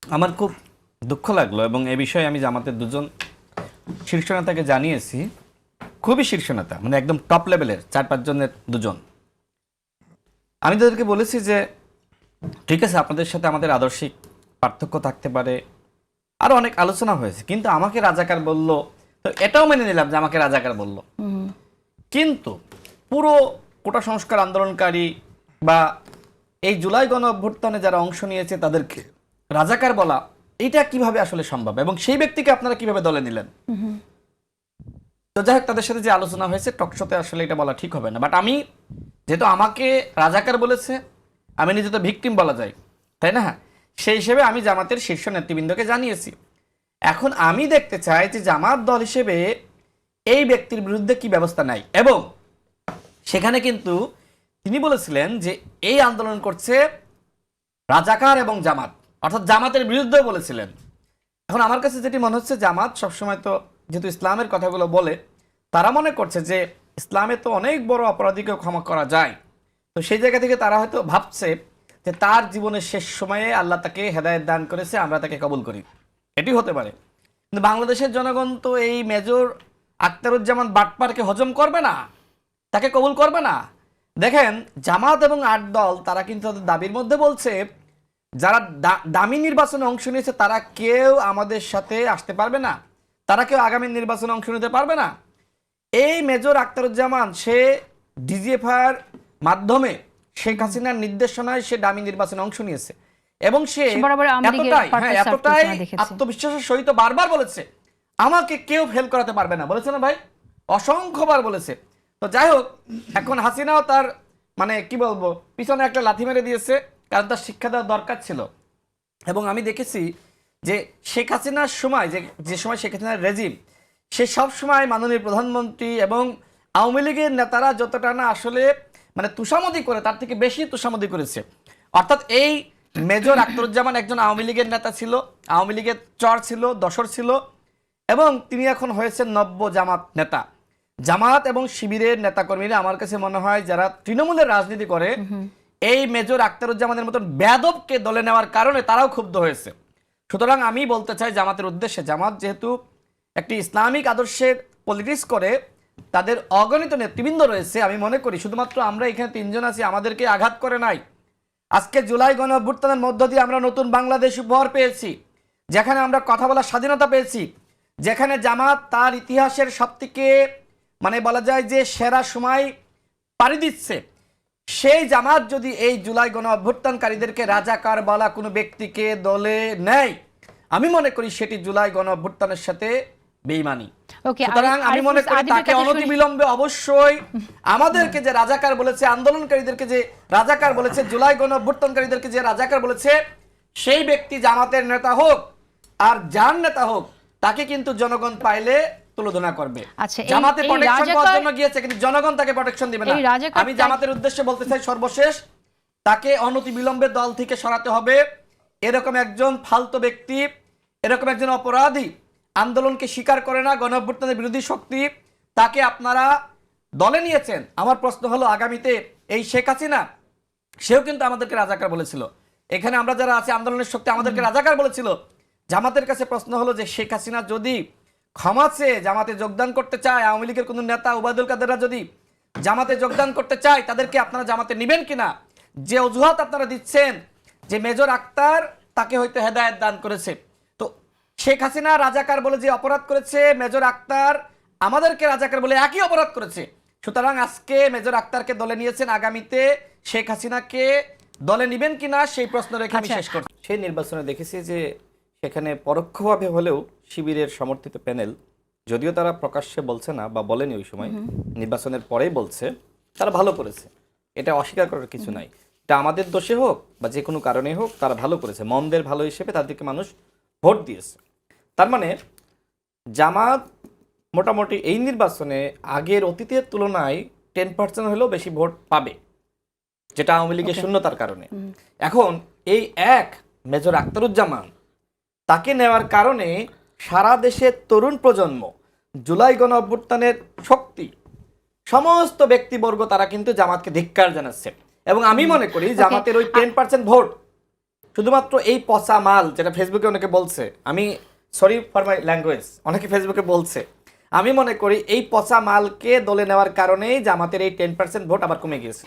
আমার খুব দুঃখ লাগলো এবং এ বিষয়ে আমি জামাতের দুজন শীর্ষ নেতাকে জানিয়েছি। খুবই শীর্ষ নেতা, মানে একদম টপ লেভেলের 4-5 জনের দুজন। আমি তাদেরকে বলেছি যে ঠিক আছে, আপনাদের সাথে আমাদের আদর্শিক পার্থক্য থাকতে পারে, আরো অনেক আলোচনা হয়েছে, কিন্তু আমাকে রাজাকার বলল, তো এটাও মেনে নিলাম যে আমাকে রাজাকার বলল। কিন্তু পুরো কোটা সংস্কার আন্দোলনকারী বা এই জুলাই গণ অভ্যুত্থানে যারা অংশ নিয়েছে তাদেরকে রাজাকার বলা, এটা কিভাবে আসলে সম্ভব এবং সেই ব্যক্তিকে আপনারা কিভাবে দলে নিলেন? তো যাই হোক, তাদের সাথে যে আলোচনা হয়েছে টকশোতে আসলে এটা বলা ঠিক হবে না। বাট আমি যেহেতু আমাকে রাজাকার বলেছে, আমি নিজে তো ভিকটিম বলা যায়, তাই না? সেই হিসেবে আমি জামাতের শীর্ষ নেতৃবৃন্দকে জানিয়েছি। এখন আমি দেখতে চাই যে জামাত দল হিসেবে এই ব্যক্তির বিরুদ্ধে কি ব্যবস্থা নেয়। এবং সেখানে কিন্তু তিনি বলেছিলেন যে এই আন্দোলন করছে রাজাকার এবং জামাত, অর্থাৎ জামাতের বিরুদ্ধেও বলেছিলেন। এখন আমার কাছে যেটি মনে হচ্ছে, জামাত সবসময় তো যেহেতু ইসলামের কথাগুলো বলে, তারা মনে করছে যে ইসলামে তো অনেক বড় অপরাধীকে ক্ষমা করা যায়। তো সেই জায়গা থেকে তারা হয়তো ভাবছে যে তার জীবনের শেষ সময়ে আল্লাহ তাকে হেদায়েত দান করেছে, আমরা তাকে কবুল করি, এটি হতে পারে। কিন্তু বাংলাদেশের জনগণ তো এই মেজর আখতারুজ্জামান বাটপারকে হজম করবে না, তাকে কবুল করবে না। দেখেন, জামাত এবং 8 দল তারা কিন্তু তাদের দাবির মধ্যে বলছে যারা দামি নির্বাচনে অংশ নিয়েছে তারা কেউ আমাদের সাথে আসতে পারবে না, তারা কেউ আগামী নির্বাচনে অংশ নিতে পারবে না। এই মেজর আখতারুজ্জামান সে ডিজিএফআইআর মাধ্যমে শেখ হাসিনার নির্দেশনায় সে দামি নির্বাচনে অংশ নিয়েছে এবং সে এতটাই আত্মবিশ্বাসের সহিত বারবার বলেছে আমাকে কেউ ফেল করাতে পারবে না, বলেছে না ভাই? অসংখ্যবার বলেছে। তো যাই হোক, এখন হাসিনাও তার মানে কি বলবো পিছনে একটা লাথি মেরে দিয়েছে, কারণ তার শিক্ষা দেওয়ার দরকার ছিল। এবং আমি দেখেছি যে শেখ হাসিনার সময় যে সময় শেখ হাসিনার রেজিম, সে সব সময় মাননীয় প্রধানমন্ত্রী এবং আওয়ামী লীগের নেতারা যতটা না আসলে মানে তুষামদি করে, তার থেকে বেশি তুষামদি করেছে। অর্থাৎ এই মেজর আখতারুজ্জামান একজন আওয়ামী লীগের নেতা ছিল, আওয়ামী লীগের চর ছিল, দশর ছিল, এবং তিনি এখন হয়েছেন নব্য জামাত নেতা। জামাত এবং শিবিরের নেতাকর্মীরা আমার কাছে মনে হয় যারা তৃণমূলের রাজনীতি করে, এই মেজর আখতারুজ্জামানের মতন বেয়াদবকে দলে নেওয়ার কারণে তারাও ক্ষুব্ধ হয়েছে। সুতরাং আমি বলতে চাই জামাতের উদ্দেশ্যে, জামাত যেহেতু একটি ইসলামিক আদর্শের পলিটিক্স করে, তাদের অগণিত নেতৃবৃন্দ রয়েছে। আমি মনে করি শুধুমাত্র আমরা এখানে 3 জন আছি, আমাদেরকে আঘাত করে নাই। আজকে জুলাই গণ অভ্যুত্থানের মধ্য দিয়ে আমরা নতুন বাংলাদেশ উপহার পেয়েছি, যেখানে আমরা কথা বলার স্বাধীনতা পেয়েছি, যেখানে জামাত তার ইতিহাসের সবথেকে মানে বলা যায় যে সেরা সময় পাড়ি দিচ্ছে। সেই জামাত যদি এই জুলাই গণ অভ্যুত্থানকারীদেরকে রাজাকার বলা কোনো ব্যক্তিকে দলে নেয়, আমি মনে করি সেটি জুলাই গণ অভ্যুত্থানের সাথে বেঈমানি। সুতরাং আমি মনে করি তাকে অনতিবিলম্বে অবশ্যই আমাদেরকে যে রাজাকার বলেছে, আন্দোলনকারীদেরকে যে রাজাকার বলেছে, জুলাই গণ অভ্যুত্থানকারীদেরকে যে রাজাকার বলেছে, সেই ব্যক্তি জামাতের নেতা হোক আর যার নেতা হোক, তাকে কিন্তু জনগণ পাইলে তুলনা করবে। জামাতে প্রোটেকশন পাওয়ার জন্য গিয়েছে, কিন্তু জনগণ তাকে প্রোটেকশন দিবে না। আমি জামাতের উদ্দেশ্যে বলতে চাই, সর্বশেষ তাকে অনতিবিলম্বে দল থেকে সরাতে হবে। এরকম একজন ফালতু ব্যক্তি, এরকম একজন অপরাধী, আন্দোলনকে স্বীকার করে না, গণ অভ্যুত্থানের বিরোধী শক্তি, তাকে আপনারা দলে নিয়েছেন। আমার প্রশ্ন হলো, আগামীতে এই শেখ হাসিনা, সেও কিন্তু আমাদেরকে রাজাকার বলেছিল। এখানে আমরা যারা আছি আন্দোলনের শক্তি, আমাদেরকে রাজাকার বলেছিল। জামাতের কাছে প্রশ্ন হলো যে শেখ হাসিনা যদি ক্ষমা চেয়ে জামাতে যোগদান করতে চায়, আওয়ামী লীগের কোন নেতা ওবায়দুল কাদেররা যদি জামাতে যোগদান করতে চায়, তাদেরকে আপনারা জামাতে নেবেন কিনা? যে অজুহাত আপনারা দিচ্ছেন যে মেজর আক্তার তাকে হয়তো হেদায়েত দান করেছে, তো শেখ হাসিনা রাজাকার বলে যে অপরাধ করেছে, মেজর আক্তার আমাদেরকে রাজাকার বলে একই অপরাধ করেছে। সুতরাং আজকে মেজর আক্তারকে দলে নিয়েছেন, আগামীতে শেখ হাসিনাকে দলে নেবেন কিনা সেই প্রশ্ন রেখে আমি শেষ করছি। সেই নির্বাচনে দেখেছি যে সেখানে পরোক্ষভাবে হলেও শিবিরের সমর্থিত প্যানেল, যদিও তারা প্রকাশ্যে বলছে না বা বলেনি ওই সময়, নির্বাচনের পরেই বলছে তারা ভালো করেছে, এটা অস্বীকার করার কিছু নাই। এটা আমাদের দোষে হোক বা যে কোনো কারণে হোক, তারা ভালো করেছে, মন্দের ভালো হিসেবে তাদেরকে মানুষ ভোট দিয়েছে। তার মানে জামাত মোটামুটি এই নির্বাচনে আগের অতীতের তুলনায় 10% হলেও বেশি ভোট পাবে, যেটা আওয়ামী লীগের শূন্যতার কারণে। এখন এই এক মেজর আখতারুজ্জামান তাকে নেওয়ার কারণে সারা দেশের তরুণ প্রজন্ম, জুলাই গণ অভ্যুত্থানের শক্তি, সমস্ত ব্যক্তিবর্গ তারা কিন্তু জামাতকে ধিক্কার জানাচ্ছে। এবং আমি মনে করি জামাতের ওই 10% ভোট শুধুমাত্র এই পচা মাল, যেটা ফেসবুকে অনেকে বলছে, আমি সরি ফর মাই ল্যাঙ্গুয়েজ, অনেকে ফেসবুকে বলছে, আমি মনে করি এই পচা মালকে দলে নেওয়ার কারণেই জামাতের এই 10% ভোট আবার কমে গিয়েছে।